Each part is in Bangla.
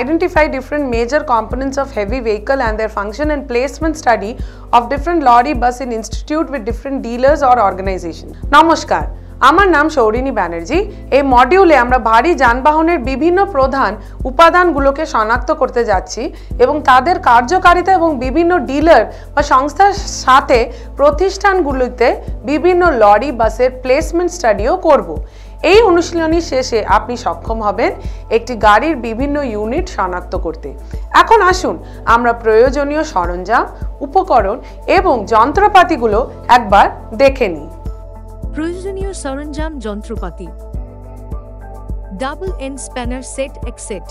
identify different major components of heavy vehicle and their function, and placement study of different lorry bus in institute with different dealers or organization. নমস্কার, আমার নাম সৌরিনী ব্যানার্জি। এই মডিউলে আমরা ভারী যানবাহনের বিভিন্ন প্রধান উপাদানগুলোকে শনাক্ত করতে যাচ্ছি এবং তাদের কার্যকারিতা এবং বিভিন্ন ডিলার বা সংস্থার সাথে প্রতিষ্ঠানগুলোতে বিভিন্ন লরি বাসের প্লেসমেন্ট স্টাডিও করব। এই অনুশীলনীর শেষে আপনি সক্ষম হবেন একটি গাড়ির বিভিন্ন ইউনিট শনাক্ত করতে। এখন আসুন আমরা প্রয়োজনীয় সরঞ্জাম, উপকরণ এবং যন্ত্রপাতিগুলো একবার দেখে নিই। প্রয়োজনীয় সরঞ্জাম যন্ত্রপাতি: ডাবল এন্ড স্প্যানার সেট এক সেট,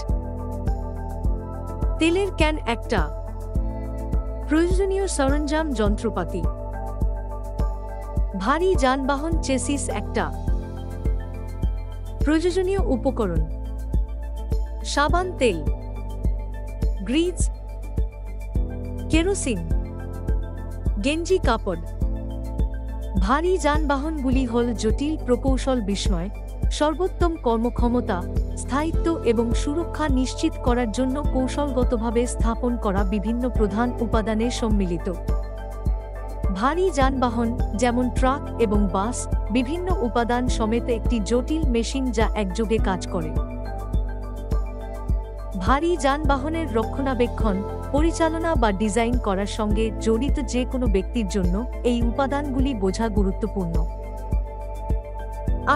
তেলের ক্যান একটা। প্রয়োজনীয় সরঞ্জাম যন্ত্রপাতি: ভারী যানবাহন চেসিস একটা। প্রয়োজনীয় উপকরণ: সাবান তেল, গ্রিজ, কেরোসিন, গেঞ্জি কাপড়। ভারী যানবাহনগুলি হল জটিল প্রকৌশল বিষয়, সর্বোত্তম কর্মক্ষমতা, স্থায়িত্ব এবং সুরক্ষা নিশ্চিত করার জন্য কৌশলগতভাবে স্থাপন করা বিভিন্ন প্রধান উপাদানের সম্মিলিত। ভারী যানবাহন যেমন ট্রাক এবং বাস বিভিন্ন উপাদান সমেত একটি জটিল মেশিন যা একযোগে কাজ করে। ভারী যানবাহনের রক্ষণাবেক্ষণ, পরিচালনা বা ডিজাইন করার সঙ্গে জড়িত যে কোনো ব্যক্তির জন্য এই উপাদানগুলি বোঝা গুরুত্বপূর্ণ।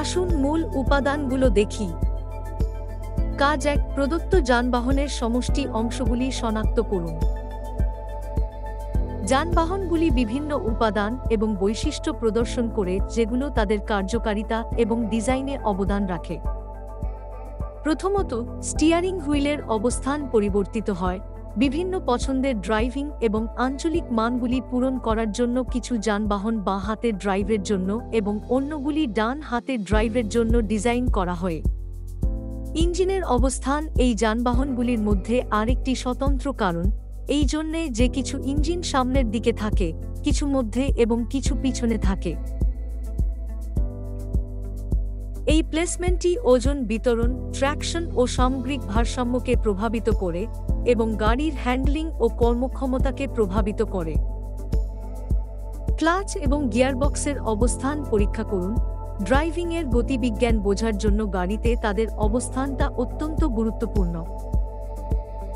আসুন মূল উপাদানগুলো দেখি। কাজ ১, প্রদত্ত যানবাহনের সমষ্টি অংশগুলি শনাক্ত করুন। যানবাহনগুলি বিভিন্ন উপাদান এবং বৈশিষ্ট্য প্রদর্শন করে যেগুলো তাদের কার্যকারিতা এবং ডিজাইনে অবদান রাখে। প্রথমত, স্টিয়ারিং হুইলের অবস্থান পরিবর্তিত হয় বিভিন্ন পছন্দের ড্রাইভিং এবং আঞ্চলিক মানগুলি পূরণ করার জন্য। কিছু যানবাহন বাঁ হাতের ড্রাইভের জন্য এবং অন্যগুলি ডান হাতের ড্রাইভের জন্য ডিজাইন করা হয়। ইঞ্জিনের অবস্থান এই যানবাহনগুলির মধ্যে আরেকটি স্বতন্ত্র কারণ, এই জন্যে যে কিছু ইঞ্জিন সামনের দিকে থাকে, কিছু মধ্যে এবং কিছু পিছনে থাকে। এই প্লেসমেন্টটি ওজন বিতরণ, ট্র্যাকশন ও সামগ্রিক ভারসাম্যকে প্রভাবিত করে এবং গাড়ির হ্যান্ডলিং ও কর্মক্ষমতাকে প্রভাবিত করে। ক্লাচ এবং গিয়ারবক্সের অবস্থান পরীক্ষা করুন। ড্রাইভিংয়ের গতিবিজ্ঞান বোঝার জন্য গাড়িতে তাদের অবস্থানটা অত্যন্ত গুরুত্বপূর্ণ।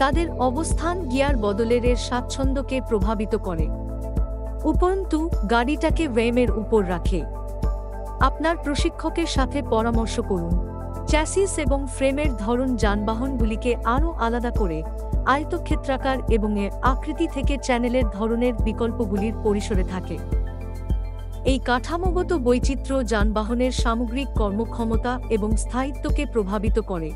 তাদের অবস্থান গিয়ার বদলের স্বাচ্ছন্দ্যকে প্রভাবিত করে। উপরন্তু গাড়িটাকে ওয়েমের উপর রাখে। আপনার প্রশিক্ষকের সাথে পরামর্শ করুন। চ্যাসিস এবং ফ্রেমের ধরন যানবাহনগুলিকে আরও আলাদা করে আয়তক্ষেত্রাকার এবং এর আকৃতি থেকে চ্যানেলের ধরনের বিকল্পগুলির পরিসরে থাকে। এই কাঠামোগত বৈচিত্র্য যানবাহনের সামগ্রিক কর্মক্ষমতা এবং স্থায়িত্বকে প্রভাবিত করে।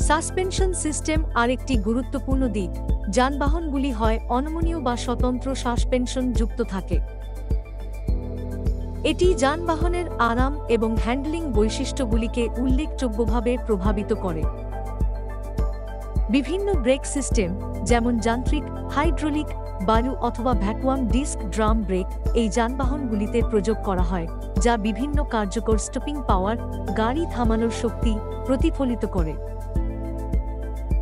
সাসপেনশন সিস্টেম আরেকটি গুরুত্বপূর্ণ দিক। যানবাহনগুলি হয় অনমনীয় বা স্বতন্ত্র সাসপেনশন যুক্ত থাকে। এটি যানবাহনের আরাম এবং হ্যান্ডলিং বৈশিষ্ট্যগুলিকে উল্লেখযোগ্যভাবে প্রভাবিত করে। বিভিন্ন ব্রেক সিস্টেম যেমন যান্ত্রিক, হাইড্রোলিক, বায়ু অথবা ভ্যাকুয়াম ডিস্ক ড্রাম ব্রেক এই যানবাহনগুলিতে প্রয়োগ করা হয়, যা বিভিন্ন কার্যকর স্টপিং পাওয়ার, গাড়ি থামানোর শক্তি প্রতিফলিত করে।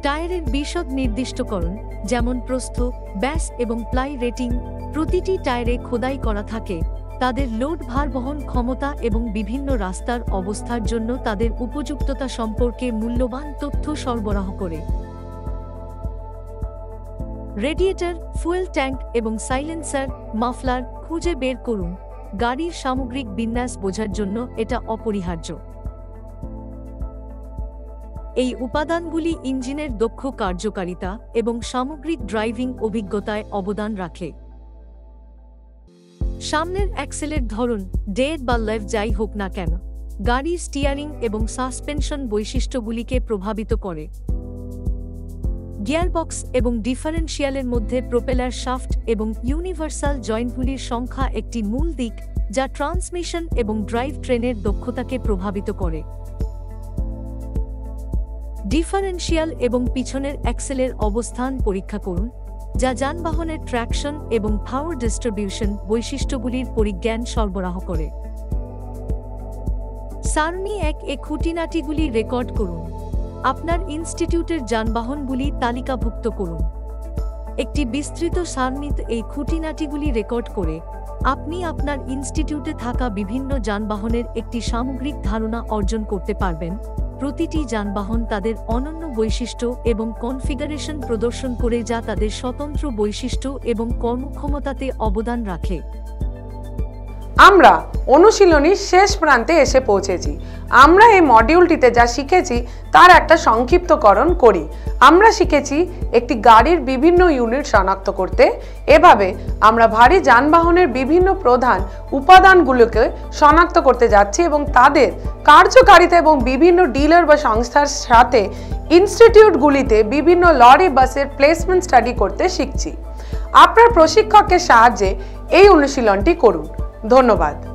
টায়ারের বিশদ নির্দিষ্টকরণ যেমন প্রস্থ, ব্যাস এবং প্লাই রেটিং প্রতিটি টায়ারে খোদাই করা থাকে, তাদের লোড ভার বহন ক্ষমতা এবং বিভিন্ন রাস্তার অবস্থার জন্য তাদের উপযুক্ততা সম্পর্কে মূল্যবান তথ্য সরবরাহ করে। রেডিয়েটর, ফুয়েল ট্যাঙ্ক এবং সাইলেন্সার, মাফলার খুঁজে বের করুন। গাড়ির সামগ্রিক বিন্যাস বোঝার জন্য এটা অপরিহার্য। এই উপাদানগুলি ইঞ্জিনের দক্ষ কার্যকারিতা এবং সামগ্রিক ড্রাইভিং অভিজ্ঞতায় অবদান রাখে। সামনের অ্যাক্সেলের ধরন, ডেড বা লেফট যাই হোক না কেন, গাড়ির স্টিয়ারিং এবং সাসপেনশন বৈশিষ্ট্যগুলিকে প্রভাবিত করে। গিয়ারবক্স এবং ডিফারেনশিয়ালের মধ্যে প্রোপেলার শাফট এবং ইউনিভার্সাল জয়েন্টগুলির সংখ্যা একটি মূল দিক যা ট্রান্সমিশন এবং ড্রাইভ ট্রেনের দক্ষতাকে প্রভাবিত করে। ডিফারেনশিয়াল এবং পিছনের অ্যাক্সেলের অবস্থান পরীক্ষা করুন, যা যানবাহনের ট্র্যাকশন এবং পাওয়ার ডিস্ট্রিবিউশন বৈশিষ্ট্যগুলির পরিজ্ঞান সরবরাহ করে। সারণী ১ এ খুঁটিনাটিগুলি রেকর্ড করুন। আপনার ইনস্টিটিউটের যানবাহনগুলি তালিকাভুক্ত করুন। একটি বিস্তৃত সারণীতে এই খুঁটিনাটিগুলি রেকর্ড করে আপনি আপনার ইনস্টিটিউটে থাকা বিভিন্ন যানবাহনের একটি সামগ্রিক ধারণা অর্জন করতে পারবেন। প্রতিটি যানবাহন তাদের অনন্য বৈশিষ্ট্য এবং কনফিগারেশন প্রদর্শন করে, যা তাদের স্বতন্ত্র বৈশিষ্ট্য এবং কর্মক্ষমতাতে অবদান রাখে। আমরা অনুশীলনীর শেষ প্রান্তে এসে পৌঁছেছি। আমরা এই মডিউলটিতে যা শিখেছি তার একটা সংক্ষিপ্তকরণ করি। আমরা শিখেছি একটি গাড়ির বিভিন্ন ইউনিট শনাক্ত করতে। এভাবে আমরা ভারী যানবাহনের বিভিন্ন প্রধান উপাদানগুলোকে শনাক্ত করতে যাচ্ছি এবং তাদের কার্যকারিতা এবং বিভিন্ন ডিলার বা সংস্থার সাথে ইনস্টিটিউটগুলিতে বিভিন্ন লরি বাসের প্লেসমেন্ট স্টাডি করতে শিখছি। আপনার প্রশিক্ষকের সাহায্যে এই অনুশীলনটি করুন। ধন্যবাদ।